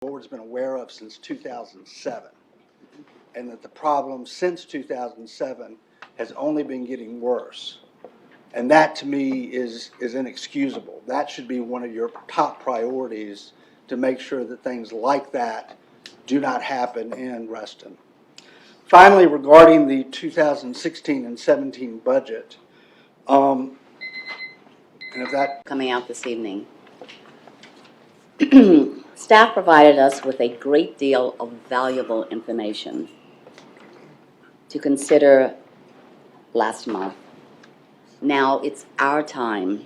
board's been aware of since 2007, and that the problem since 2007 has only been getting worse. And that, to me, is inexcusable. That should be one of your top priorities, to make sure that things like that do not happen in Reston. Finally, regarding the 2016 and 17 budget, and if that coming out this evening. Staff provided us with a great deal of valuable information to consider last month. Now it's our time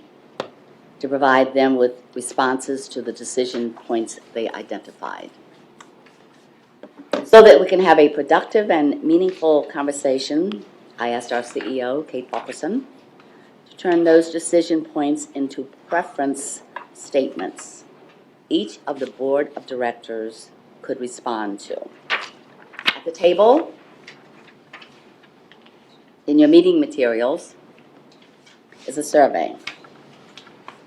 to provide them with responses to the decision points they identified, so that we can have a productive and meaningful conversation. I asked our CEO, Kate Parkerson, to turn those decision points into preference statements each of the board of directors could respond to. At the table, in your meeting materials, is a survey.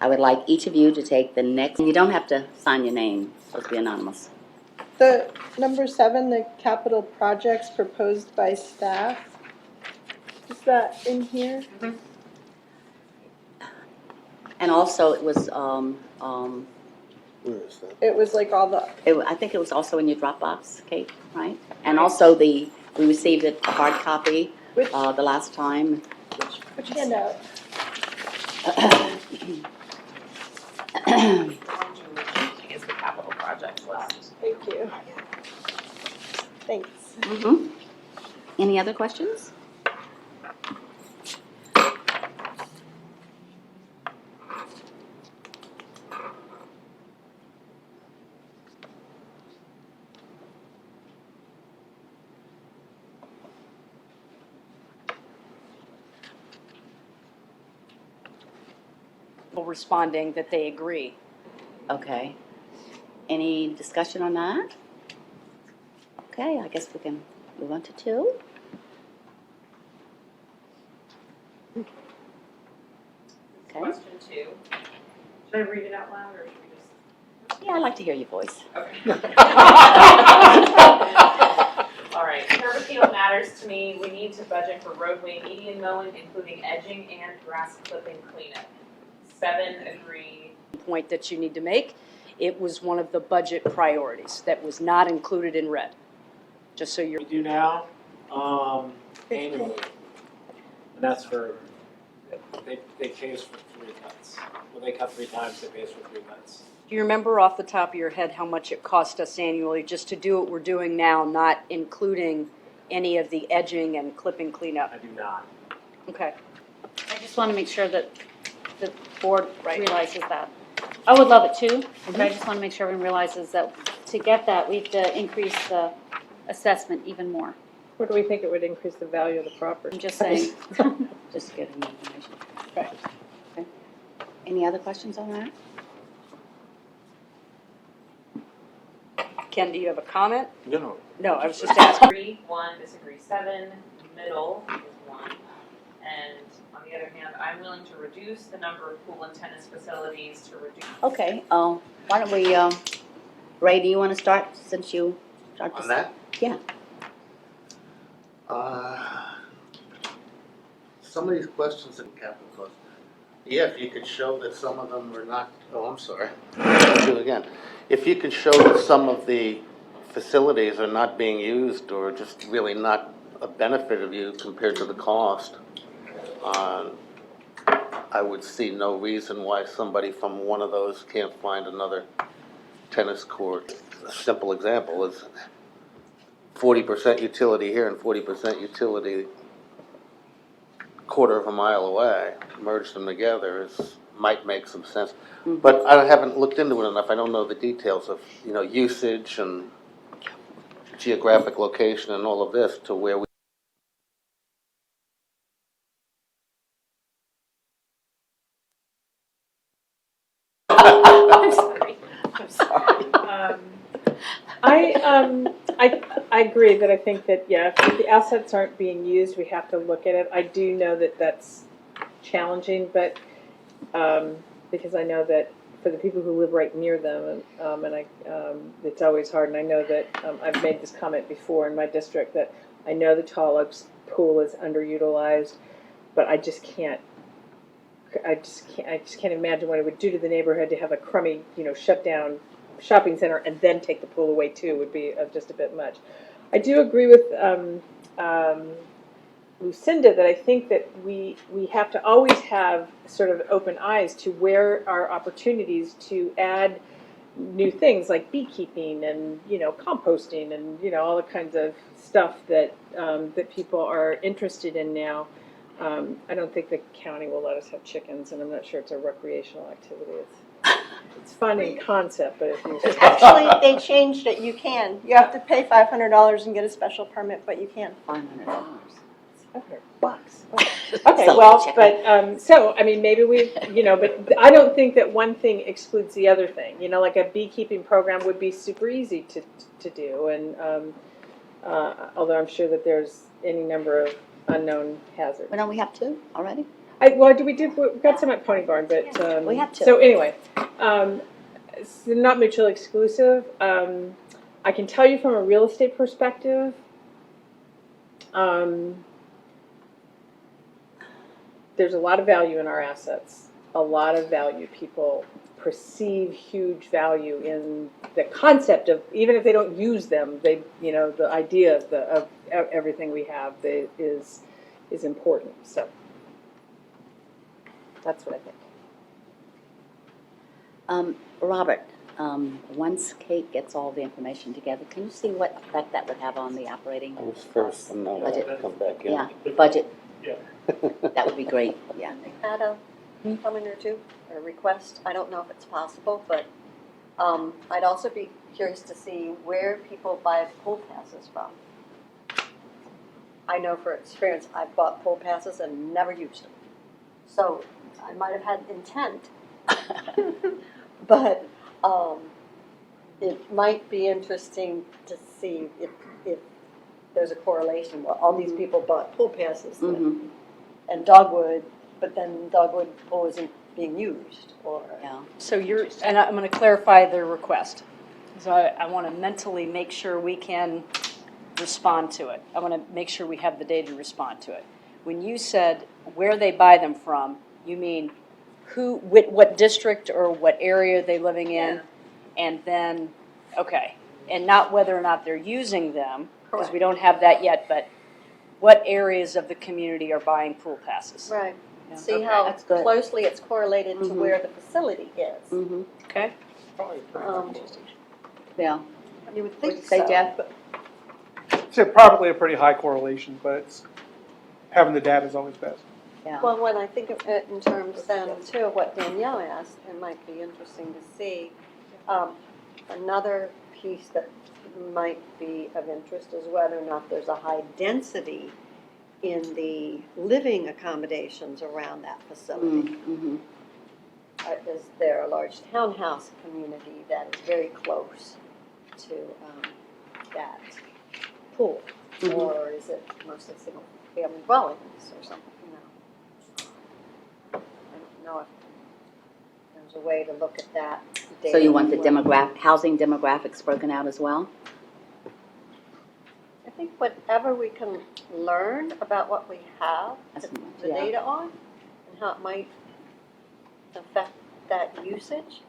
I would like each of you to take the next, you don't have to sign your name, it's supposed to be anonymous. The number 7, the capital projects proposed by staff, is that in here? Mm-hmm. And also it was, where is that? It was like all the, I think it was also in your Dropbox, Kate, right? And also we received it, a hard copy, Which- the last time. which handout? Is the capital project list. Thank you. Thanks. Mm-hmm. Any other questions? Responding that they agree. Okay. Any discussion on that? Okay, I guess we can move on to 2. Okay. Question 2. Should I read it out loud or should we just? Yeah, I'd like to hear your voice. Okay. All right. Curb matters to me. We need to budget for roadway median mowing, including edging and grass clipping cleanup. 7 agree. Point that you need to make. It was one of the budget priorities that was not included in red. Just so you're. We do now, annually, and that's for, they pay us for 3 cuts. When they cut 3 times, they pay us for 3 cuts. Do you remember off the top of your head how much it cost us annually just to do what we're doing now, not including any of the edging and clipping cleanup? I do not. Okay. I just want to make sure that the board realizes that. I would love it too, but I just want to make sure everyone realizes that to get that, we have to increase the assessment even more. Where do we think it would increase the value of the property? I'm just saying. Just getting information. Right. Okay. Any other questions on that? Ken, do you have a comment? No. No, I was just asking. Agree 1, disagree 7. Middle is 1. And on the other hand, I'm willing to reduce the number of pool and tennis facilities to reduce. Okay, why don't we, Ray, do you want to start since you started? On that? Yeah. Some of these questions in capital costs, yeah, if you could show that some of them are not, I'm sorry, I'll do it again. If you could show that some of the facilities are not being used or just really not a benefit of you compared to the cost, I would see no reason why somebody from one of those can't find another tennis court. A simple example is 40% utility here and 40% utility quarter of a mile away. Merge them together might make some sense. But I haven't looked into it enough. I don't know the details of, usage and geographic location and all of this to where we I'm sorry. I agree that I think that, yeah, if the assets aren't being used, we have to look at it. I do know that that's challenging, but because I know that for the people who live right near them, it's always hard, and I know that, I've made this comment before in my district, that I know the Tall Oaks pool is underutilized, but I just can't imagine what it would do to the neighborhood to have a crummy, shut down shopping center and then take the pool away too, would be just a bit much. I do agree with, Lucinda, that I think that we have to always have sort of open eyes to where are opportunities to add new things like beekeeping and, composting and, all the kinds of stuff that, that people are interested in now. I don't think the county will let us have chickens, and I'm not sure it's a recreational activity. It's fun in concept, but if you. Actually, they changed it, you can. You have to pay $500 and get a special permit, but you can. $500. Bucks. Okay, So, well, check but, so, I mean, maybe we, but I don't think that one thing excludes the other thing. Like a beekeeping program would be super easy to do, and, although I'm sure that there's any number of unknown hazards. Well, no, we have two already? We got some at Pony Barn, but, We have two. So anyway, it's not mutually exclusive. I can tell you from a real estate perspective, there's a lot of value in our assets, a lot of value. People perceive huge value in the concept of, even if they don't use them, the idea of everything we have is important. So that's what I think. Robert, once Kate gets all the information together, can you see what effect that would have on the operating? I was first, and now I Budget. have to come back in. Yeah, budget. Yeah. That would be great, yeah. Had a comment or two, or a request. I don't know if it's possible, but I'd also be curious to see where people buy pool passes from. I know for experience, I've bought pool passes and never used them. So I might have had intent, but it might be interesting to see if there's a correlation. Well, all these people bought pool passes and Dogwood, but then Dogwood pool isn't being used, or. Yeah. So and I'm going to clarify the request. So I want to mentally make sure we can respond to it. I want to make sure we have the data to respond to it. When you said where they buy them from, you mean what district or what area are they living in? Yeah. And then, okay, and not whether or not they're using them, because we Correct. don't have that yet, but what areas of the community are buying pool passes? Right. Yeah. See Okay, how that's good. closely it's correlated to Mhm. where the facility is. Mm-hmm, Okay. yeah. You would What'd think you say, so. Jeff? It's probably a pretty high correlation, but having the data is always best. Yeah. Well, when I think of it in terms then too of what Danielle asked, it might be interesting to see. Another piece that might be of interest is whether or not there's a high density in the living accommodations around that facility. Mm-hmm. Is there a large townhouse community that is very close to that pool? Mhm. Or is it mostly single-family dwellings or something, I don't know if there's a way to look at that data. So you want the as well. housing demographics broken out as well? I think whatever we can learn about what we have the Yeah. data on and how it might affect that usage.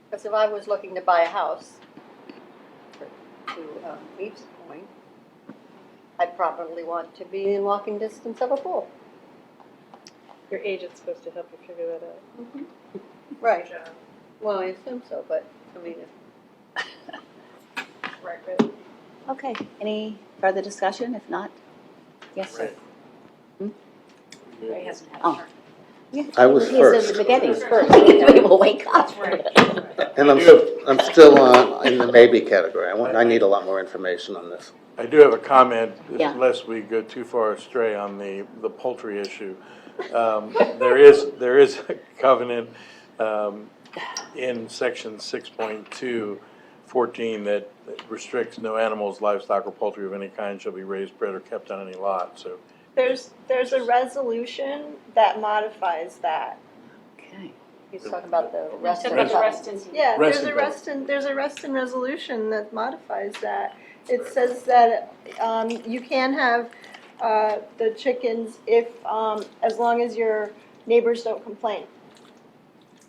Because if I was looking to buy a house, to Eve's point, I'd probably want to be in walking distance of a pool. Your agent's supposed to help you figure that out. Right. Well, I assume so, but I mean, Right. Okay, any further discussion? If not, yes, sir. Ray hasn't had a Oh. turn. Yeah. I was He's first. in the beginning first. We will wake up. And I'm still in the maybe category. I need a lot more information on this. I do have a comment, Yeah. lest we go too far astray on the poultry issue. There is a covenant in section 6.214 that restricts no animals, livestock, or poultry of any kind shall be raised, bred, or kept on any lot, so. There's a resolution that modifies that. He's talking about the Let's rest talk of about the the. rest in. Yeah, Rest there's a rest in resolution that modifies that. It says that, you can have, the chickens if, as long as your neighbors don't complain.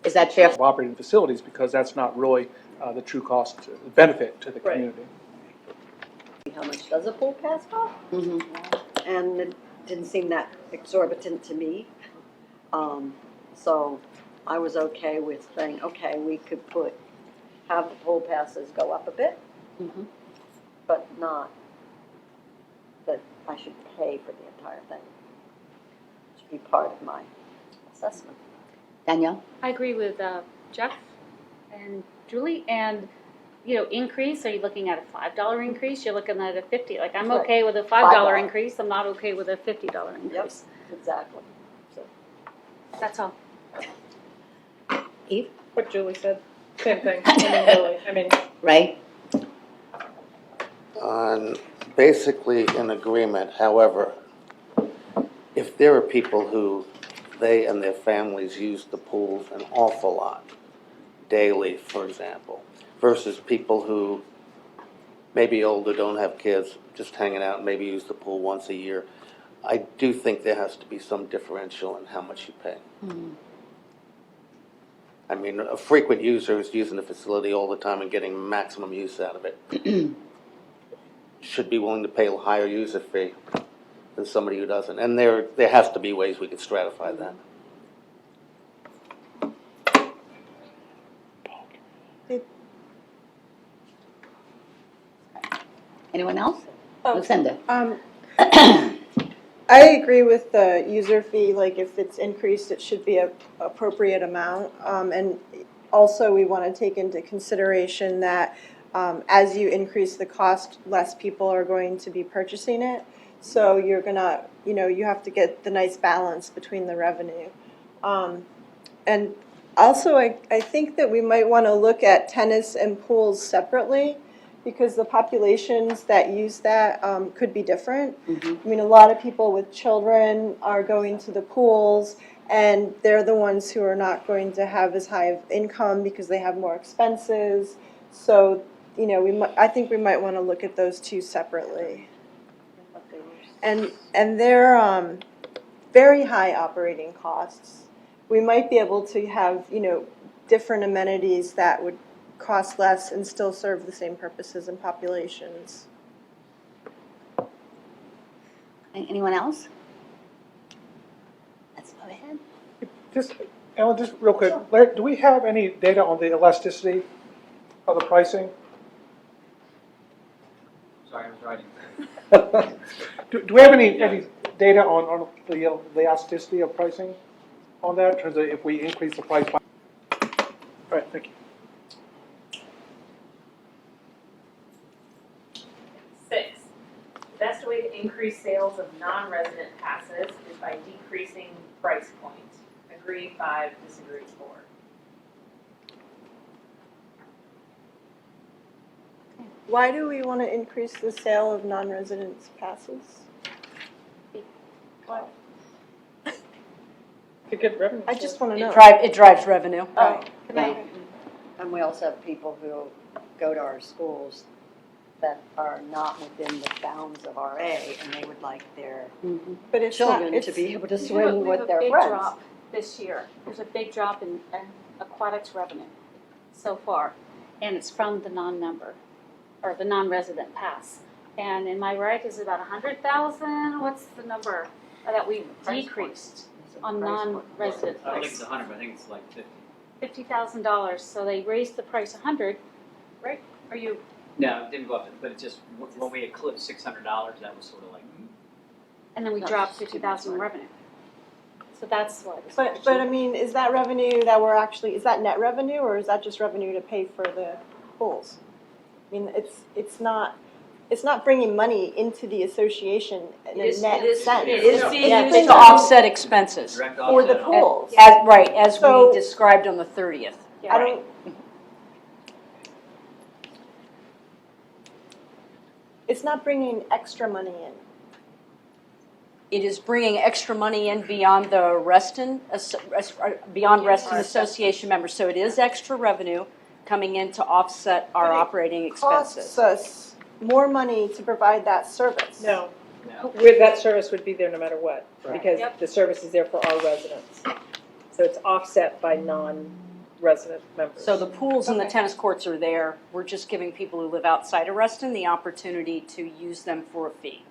Is that fair? Of operating facilities, because that's not really the true cost, the benefit to the Right. community. How much does a pool pass cost? Mhm. And it didn't seem that exorbitant to me. So I was okay with saying, okay, we could have the pool passes go up a bit, Mhm. but not that I should pay for the entire thing. It should be part of my assessment. Danielle? I agree with Jeff and Julie, and, increase, are you looking at a $5 increase? You're looking at a 50, like, I'm Right. okay with a $5 $5. increase, I'm not okay with a $50 increase. Exactly. So, That's all. Eve? What Julie said, same thing, I mean, Ray? Basically in agreement, however, if there are people who, they and their families use the pools an awful lot, daily, for example, versus people who maybe older, don't have kids, just hanging out, maybe use the pool once a year, I do think there has to be some differential in how much you pay. I mean, a frequent user who's using the facility all the time and getting maximum use out of it should be willing to pay a higher user fee than somebody who doesn't. And there has to be ways we could stratify that. Anyone else? Oh. Lucinda? I agree with the user fee, like if it's increased, it should be a appropriate amount. And also, we want to take into consideration that as you increase the cost, less people are going to be purchasing it. So you're gonna, you have to get the nice balance between the revenue. And also, I think that we might want to look at tennis and pools separately, because the populations that use that could be different. I mean, a lot of people with children are going to the pools, and they're the ones who are not going to have as high of income because they have more expenses. So, I think we might want to look at those two separately. And they're very high operating costs. We might be able to have, different amenities that would cost less and still serve the same purposes and populations. Anyone else? Let's go ahead. Ellen, just real quick, Larry, do we have any data on the elasticity of the pricing? Sorry, I was writing. Do we have any data on the elasticity of pricing on that, in terms of if we increase the price by? All right, thank you. 6, the best way to increase sales of non-resident passes is by decreasing price point. Agree 5, disagree 4. Why do we want to increase the sale of non-residents passes? to get revenue. I just want to know. It drives revenue. Oh, And we also have people who go to our schools that are not within the bounds of RA, and they would like their but it's not, children to be able to We have swim with their a big friends. drop this year. There's a big drop in aquatics revenue so far, and it's from the non-member, or the non-resident pass. And am I right, is it about 100,000? What's the number that we decreased on non-resident? I don't think it's 100, but I think it's like 50. $50,000, so they raised the price 100, right? Are you? No, it didn't go up, but it just, when we eclipsed $600, that was sort of like, And then we dropped 50,000 in revenue. So that's why. this but I mean, is that revenue that we're actually, is that net revenue, or is that just revenue to pay for the pools? I mean, it's not bringing money into the association in a net sense. It is being Yeah, used to offset expenses. direct For the offset on- pools. As So- we described on the 30th. I don't. It's not bringing extra money in. it is bringing extra money in beyond the Reston, beyond Reston Association members. So it is extra revenue coming in to offset our But it operating Costs expenses. us more money to provide that service. No, No. that service would be there no matter what, because Yep. the service is there for our residents. So it's offset by non-resident members. So the pools and the Okay. tennis courts are there. We're just giving people who live outside of Reston the opportunity to use them for a fee.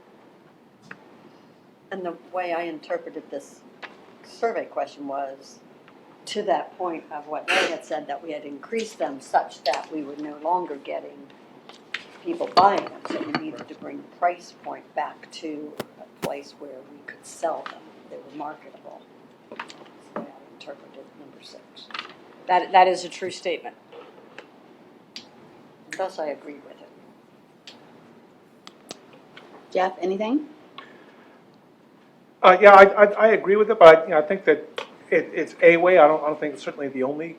And the way I interpreted this survey question was to that point of what Ray had said, that we had increased them such that we were no longer getting people buying them. So we needed to bring the price point back to a place where we could sell them. They were marketable. That's the way I interpreted number 6. That is a true statement. Thus, I agree with it. Jeff, anything? Yeah, I agree with it, but I think that it's a way. I don't think it's certainly the only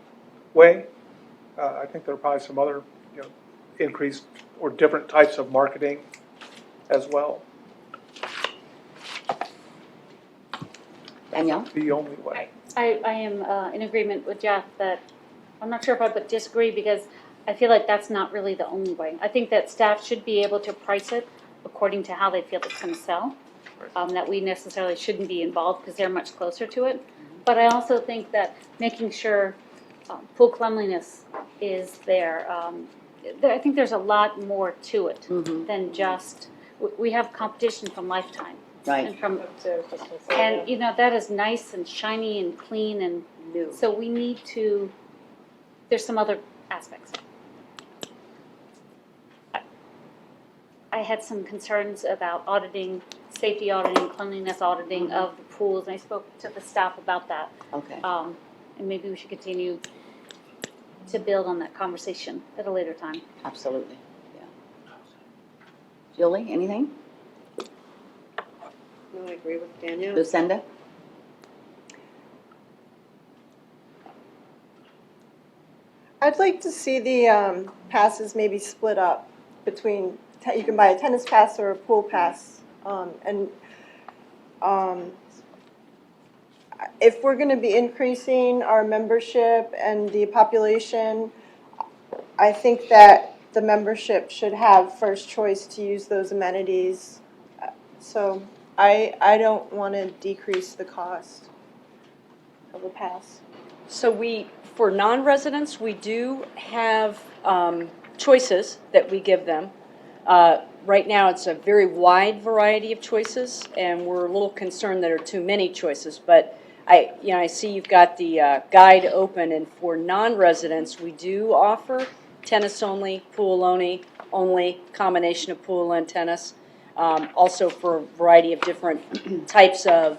way. I think there are probably some other, increased or different types of marketing as well. Danielle? The only way. I am in agreement with Jeff that, I'm not sure if I would disagree, because I feel like that's not really the only way. I think that staff should be able to price it according to how they feel it's going to sell. That we necessarily shouldn't be involved because they're much closer to it. But I also think that making sure pool cleanliness is there. I think there's a lot more to it than just, we have competition from Lifetime. Right. And from, So I was just gonna say, and that is nice and shiny and clean, and New. so we need to, there's some other aspects. I had some concerns about auditing, safety auditing, cleanliness auditing of the pools, and I spoke to the staff about that. Okay. And maybe we should continue to build on that conversation at a later time. Absolutely. Yeah. Julie, anything? No, I agree with Danielle. Lucinda? I'd like to see the passes maybe split up between, you can buy a tennis pass or a pool pass. If we're going to be increasing our membership and the population, I think that the membership should have first choice to use those amenities. So I don't want to decrease the cost of the pass. So for non-residents, we do have choices that we give them. Right now, it's a very wide variety of choices, and we're a little concerned there are too many choices. But I see you've got the guide open, and for non-residents, we do offer tennis only, pool only, combination of pool and tennis. Also for a variety of different types of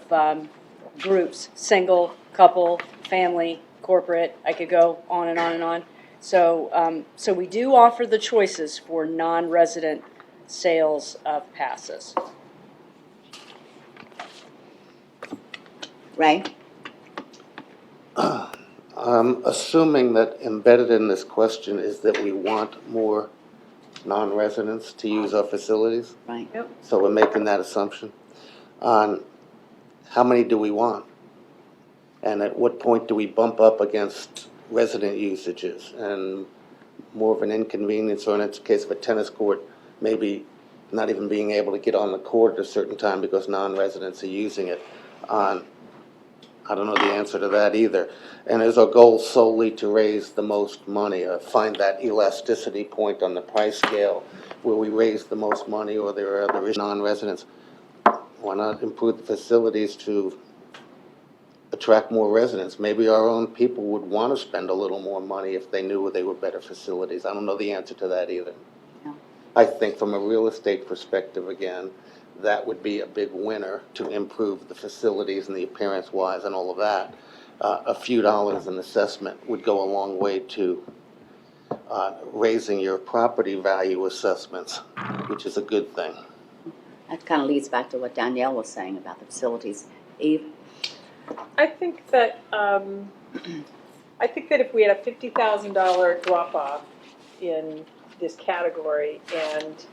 groups, single, couple, family, corporate. I could go on and on and on. So we do offer the choices for non-resident sales of passes. Ray? I'm assuming that embedded in this question is that we want more non-residents to use our facilities. Right. So we're making that assumption on how many do we want? And at what point do we bump up against resident usages and more of an inconvenience, or in the case of a tennis court, maybe not even being able to get on the court at a certain time because non-residents are using it. I don't know the answer to that either. And is our goal solely to raise the most money, or find that elasticity point on the price scale where we raise the most money, or there are other non-residents? Why not improve the facilities to attract more residents? Maybe our own people would want to spend a little more money if they knew they were better facilities. I don't know the answer to that either. Yeah. I think from a real estate perspective, again, that would be a big winner to improve the facilities and the appearance-wise and all of that. A few dollars in assessment would go a long way to raising your property value assessments, which is a good thing. That kind of leads back to what Danielle was saying about the facilities. Eve? I think that if we had a $50,000 drop-off in this category, and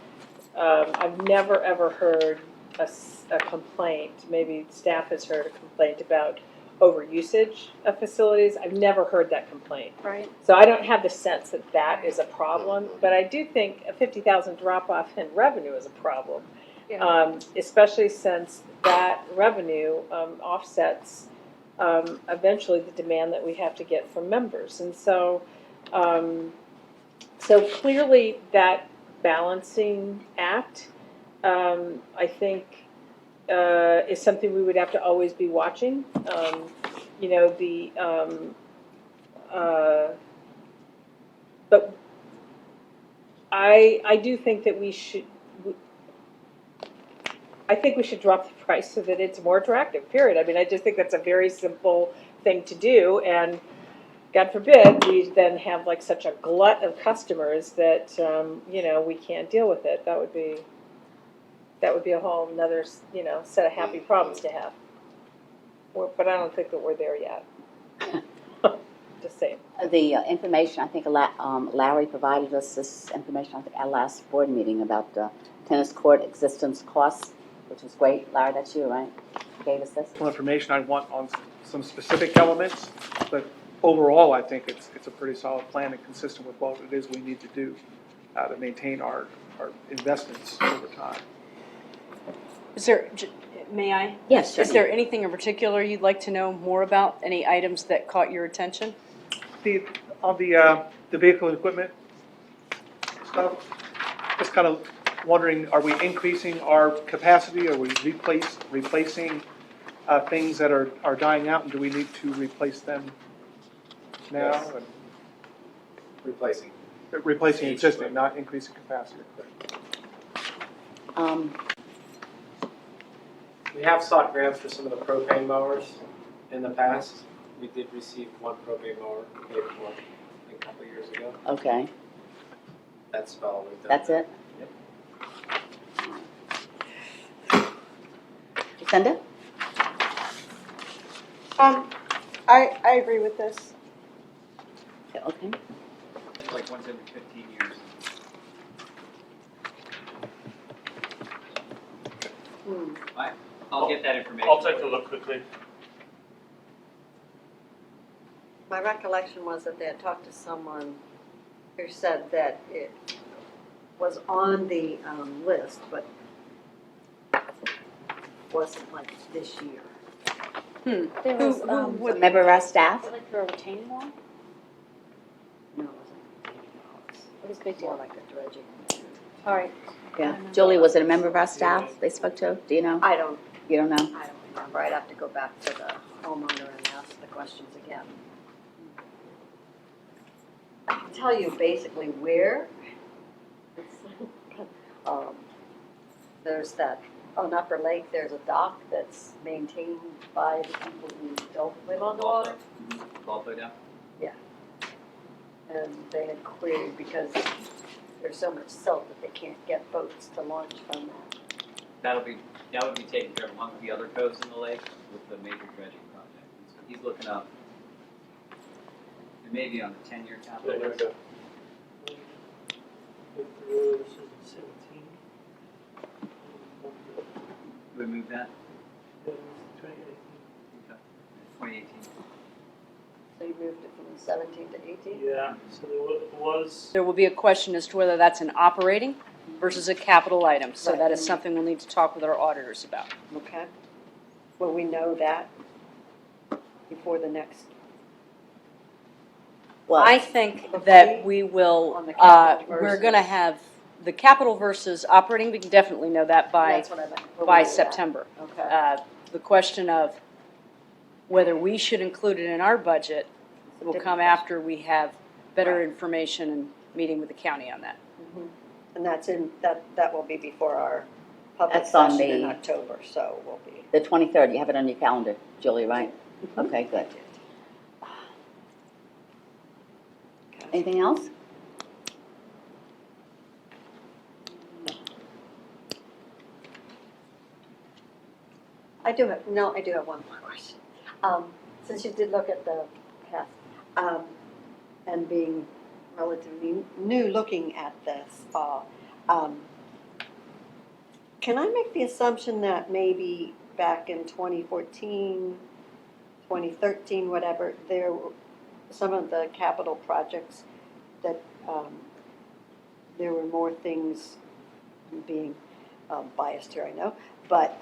I've never ever heard a complaint, maybe staff has heard a complaint about overusage of facilities. I've never heard that complaint. Right. So I don't have the sense that that is a problem, but I do think a 50,000 drop-off in revenue is a problem. Especially since that revenue offsets eventually the demand that we have to get from members. And so, so clearly that balancing act, I think, is something we would have to always be watching. You know, but I do think that I think we should drop the price so that it's more attractive, period. I mean, I just think that's a very simple thing to do, and God forbid, we then have like such a glut of customers that, you know, we can't deal with it. That would be a whole another, you know, set of happy problems to have. But I don't think that we're there yet. Just saying. The information, I think Larry provided us this information, I think, at our last board meeting about the tennis court existence costs, which was great. Larry, that's you, right? You gave us this? Information I want on some specific elements, but overall, I think it's a pretty solid plan and consistent with what it is we need to do to maintain our investments over time. Is there, may I? Yes, Is certainly. there anything in particular you'd like to know more about? Any items that caught your attention? On the vehicle and equipment stuff, just kind of wondering, are we increasing our capacity? Are we replacing things that are dying out, and do we need to replace them now? Yes. Replacing. Replacing existing, not increasing capacity. We have sought grants for some of the propane mowers in the past. We did receive one propane mower paid for a couple of years ago. Okay, That's about all we've done. that's it? Yep. Lucinda? I agree with this. Okay. Like once every 15 years. I'll get that information. I'll take a look quickly. My recollection was that they had talked to someone who said that it was on the list, but wasn't like this year. There was, Member of our staff? like for a retaining wall? No, it wasn't. It was a big More deal. like a dredging. All right. Yeah. Julie, was it a member of our staff they spoke to? Do you know? I don't You don't know? remember. I'd have to go back to the homeowner and ask the questions again. I can tell you basically where. There's that, on Upper Lake, there's a dock that's maintained by the people who don't live on the water. Ball put down? And they had queried because there's so much silt that they can't get boats to launch from that. That would be taken care of along with the other coves in the lake with the major dredging project. So he's looking up, it may be on the 10-year capital list. We move that? Okay. 2018. So you moved it from 17 to 18? Yeah, so there was, There will be a question as to whether that's an operating versus a capital item. So Right. that is something we'll need to talk with our auditors about. Okay. Will we know that before the next? Well, I think that we will, On the capital we're versus- going to have the capital versus operating, we can definitely know that by That's what I meant. Will we by know that? September. Okay. The question of whether we should include it in our budget will come after we have better information and meeting with the county on that. And that's that will be before our public That's on session in the- October, so we'll be. the 23rd, you have it on your calendar, Julie, right? Okay, good. Anything else? I do have one more question. Since you did look at the past, and being relatively new looking at this, can I make the assumption that maybe back in 2014, 2013, whatever, there were some of the capital projects that there were more things, being biased here, I know, but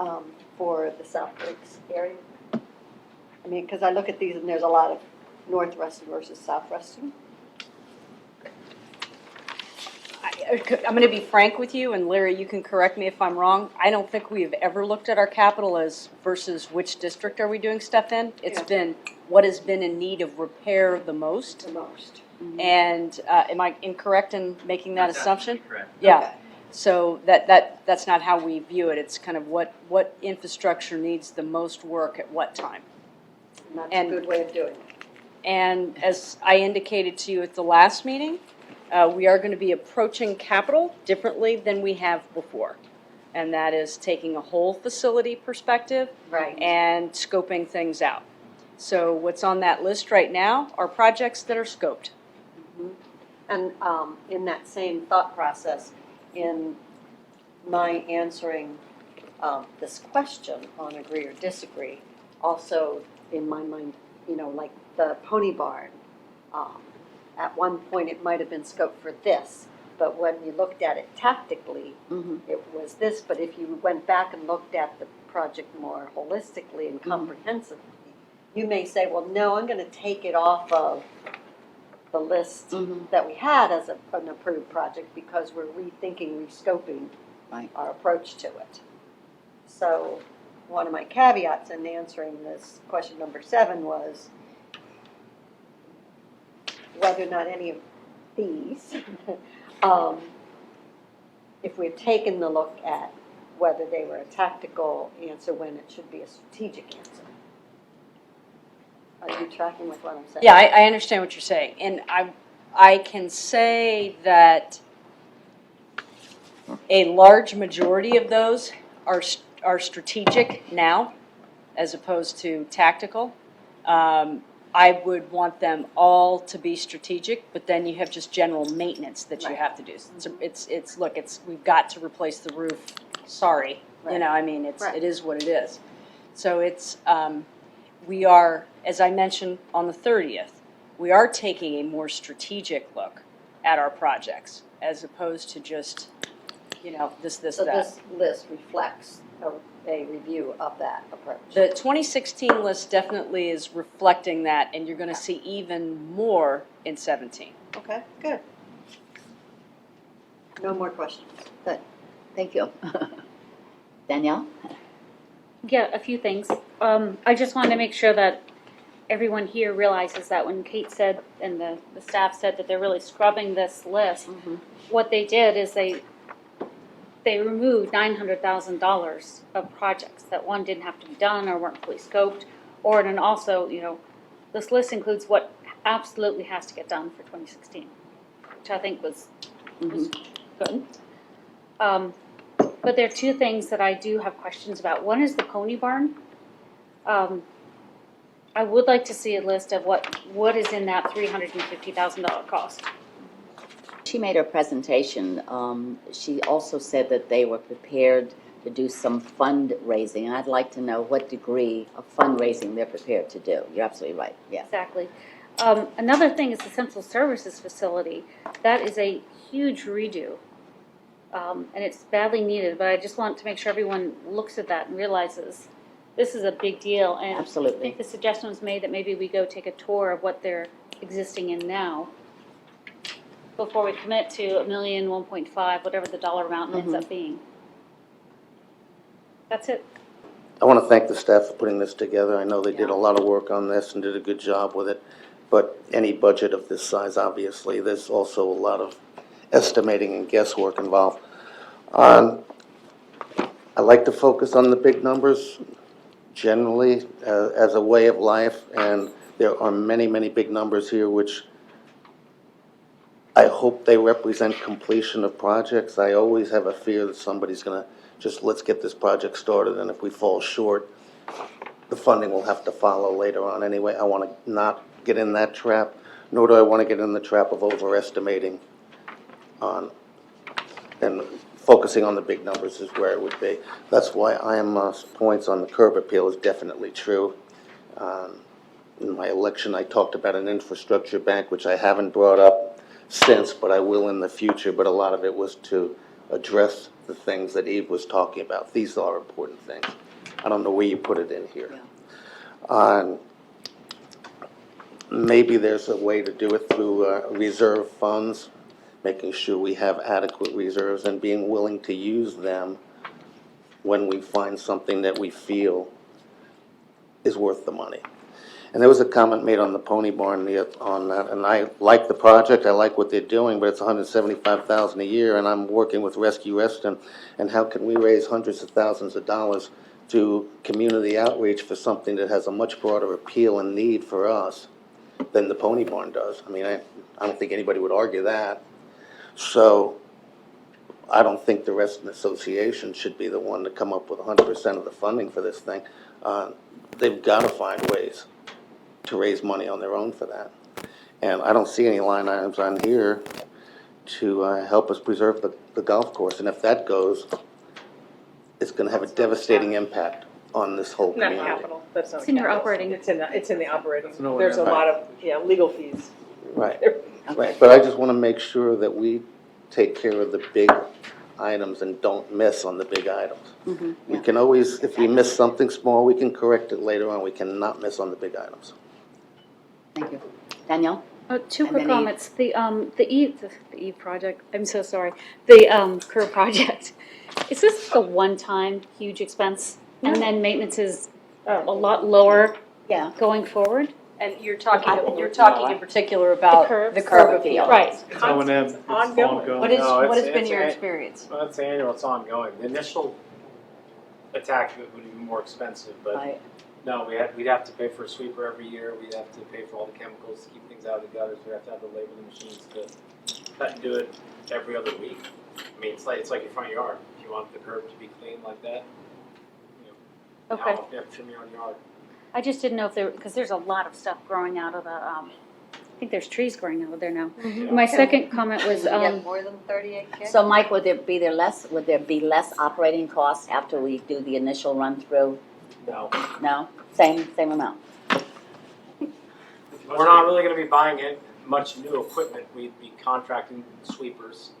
for the South Lakes area? I mean, because I look at these and there's a lot of Northwestern versus Southwestern. I'm going to be frank with you, and Larry, you can correct me if I'm wrong. I don't think we have ever looked at our capital as versus which district are we doing stuff in. It's Yeah. been what has been in need of repair the most. The most. And am I incorrect in making that That's assumption? absolutely correct. Yeah. Okay. So that's not how we view it. It's kind of what infrastructure needs the most work at what time. And that's And- a good way of doing it. And as I indicated to you at the last meeting, we are going to be approaching capital differently than we have before. And that is taking a whole facility perspective Right. and scoping things out. So what's on that list right now are projects that are scoped. And in that same thought process, in my answering this question on agree or disagree, also in my mind, like the pony barn, at one point it might have been scoped for this, but when you looked at it tactically, it was this. But if you went back and looked at the project more holistically and comprehensively, you may say, well, no, I'm going to take it off of the list that we had as an approved project because we're rethinking, rescoping Right. our approach to it. So one of my caveats in answering this question number 7 was whether or not any of these, if we've taken the look at whether they were a tactical answer when it should be a strategic answer. Are you tracking with what I'm saying? Yeah, I understand what you're saying. And I can say that a large majority of those are strategic now as opposed to tactical. I would want them all to be strategic, but then you have just general maintenance that you Right. have to do. So we've got to replace the roof, sorry. Right. I mean, Right. it is what it is. So we are, as I mentioned on the 30th, we are taking a more strategic look at our projects as opposed to just, this, So that. this list reflects a review of that approach. The 2016 list definitely is reflecting that, and you're going to see even more in 17. Okay, good. No more questions. Good, thank you. Danielle? Yeah, a few things. I just wanted to make sure that everyone here realizes that when Kate said, and the staff said that they're really scrubbing this list, what they did is they removed $900,000 of projects that one didn't have to be done or weren't fully scoped, or and also, this list includes what absolutely has to get done for 2016, which I think was good. But there are two things that I do have questions about. One is the pony barn. I would like to see a list of what is in that $350,000 cost. She made her presentation. She also said that they were prepared to do some fundraising, and I'd like to know what degree of fundraising they're prepared to do. You're absolutely right, yeah. Exactly. Another thing is the Central Services Facility. That is a huge redo, and it's badly needed, but I just want to make sure everyone looks at that and realizes this is a big deal. And I Absolutely. think the suggestion was made that maybe we go take a tour of what they're existing in now before we commit to $1 million, 1.5, whatever the dollar amount ends up being. That's it. I want to thank the staff for putting this together. I know they did a lot of work on this and did a good job with it. But any budget of this size, obviously, there's also a lot of estimating and guesswork involved. I like to focus on the big numbers generally as a way of life, and there are many, many big numbers here which I hope they represent completion of projects. I always have a fear that somebody's going to just, let's get this project started, and if we fall short, the funding will have to follow later on anyway. I want to not get in that trap, nor do I want to get in the trap of overestimating on and focusing on the big numbers is where it would be. That's why IM's points on the curb appeal is definitely true. In my election, I talked about an infrastructure bank, which I haven't brought up since, but I will in the future, but a lot of it was to address the things that Eve was talking about. These are important things. I don't know where you put it in here. Maybe there's a way to do it through reserve funds, making sure we have adequate reserves and being willing to use them when we find something that we feel is worth the money. And there was a comment made on the Pony Barn on that, and I like the project, I like what they're doing, but it's $175,000 a year, and I'm working with Rescue Reston, and how can we raise hundreds of thousands of dollars through community outreach for something that has a much broader appeal and need for us than the Pony Barn does? I mean, I don't think anybody would argue that. So I don't think the Reston Association should be the one to come up with 100% of the funding for this thing. They've got to find ways to raise money on their own for that. And I don't see any line items on here to help us preserve the golf course. And if that goes, it's going to have a devastating impact on this whole Not community. capital, that's not It's in your capital. operating. It's in the operating. It's nowhere There's a near lot of, legal fees. Right, right. But I just want to make sure that we take care of the big items and don't miss on the big items. We can always, if we miss something small, we can correct it later on. We cannot miss on the big items. Thank you. Danielle? Two And quick then Eve. comments. The Eve project, I'm so sorry. The curb project. Is this a one-time huge expense? And then maintenance is a lot lower Yeah. going forward? And you're talking in particular about curb? the curb appeal. Right. It's O&M, it's ongoing. What is, No, what it's- has been it's your a- experience? Well, it's annual, it's ongoing. The initial attack would be more expensive, but Right. no, we'd have to pay for a sweeper every year. We'd have to pay for all the chemicals to keep things out of the gutters. We'd have to have the labeling machines to cut and do it every other week. I mean, it's like your front yard. If you want the curb to be clean like that, Okay. now you have to trim your own yard. I just didn't know if there, because there's a lot of stuff growing out of the, I think there's trees growing out of there now. My second comment was, You get more than 38 kids? So Mike, would there be less operating costs after we do the initial run through? No. No? Same amount? We're not really going to be buying much new equipment. We'd be contracting sweepers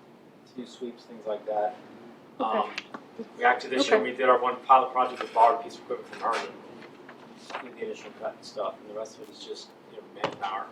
to do sweeps, things like that. Okay. We actually this year we did our one pilot project with borrowed a piece of equipment from Herman. Did the initial cut and stuff, and the rest of it is just manpower.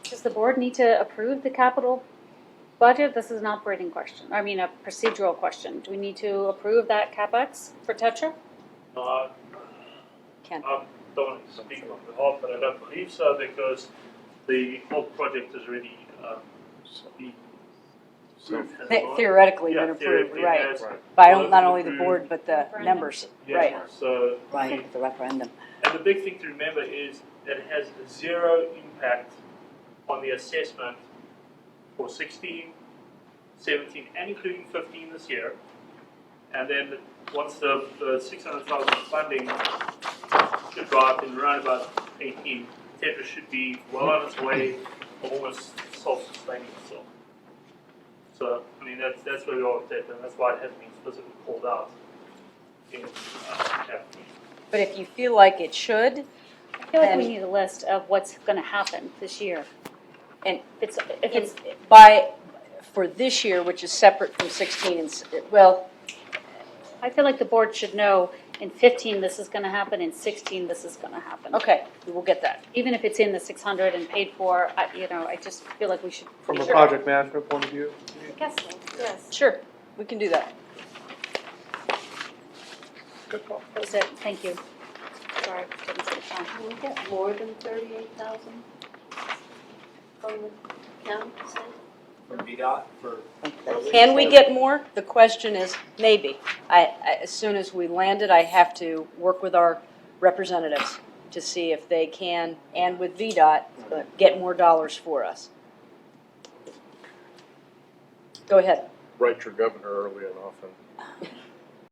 does the board need to approve the capital budget? This is an operating question, I mean, a procedural question. Do we need to approve that CapEx for Tetra? Ken? I don't want to speak on behalf, but I don't believe so because the whole project is already been approved. has The- not- Theoretically Yeah, been approved, theoretically right, has by not not been only the approved. board, but the members, Yeah, right, So, Right, with the referendum. and the big thing to remember is that it has zero impact on the assessment for 16, 17, and including 15 this year. And then once the 600,000 funding should go up in around about 18, Tetra should be well on its way of almost self-sustaining itself. So, I mean, that's where we are with Tetra, and that's why it hasn't been specifically called out in capital. but if you feel like it should, I feel like we And- need a list of what's gonna happen this year. and If it's, by, for this year, which is separate from 16, and, well, I feel like the board should know in 15 this is gonna happen, in 16 this is gonna happen. okay, we will get that. Even if it's in the 600 and paid for, I just feel like we should. From a Sure. project management point of view. I guess so. Yes. Sure, we can do that. Good call. That was it, thank you. Sorry, didn't sit down. Can we get more than 38,000 from the county? From VDOT for. Can we get more? The question is, maybe. As soon as we land it, I have to work with our representatives to see if they can, and with VDOT, get more dollars for us. Go ahead. Write your governor early and often.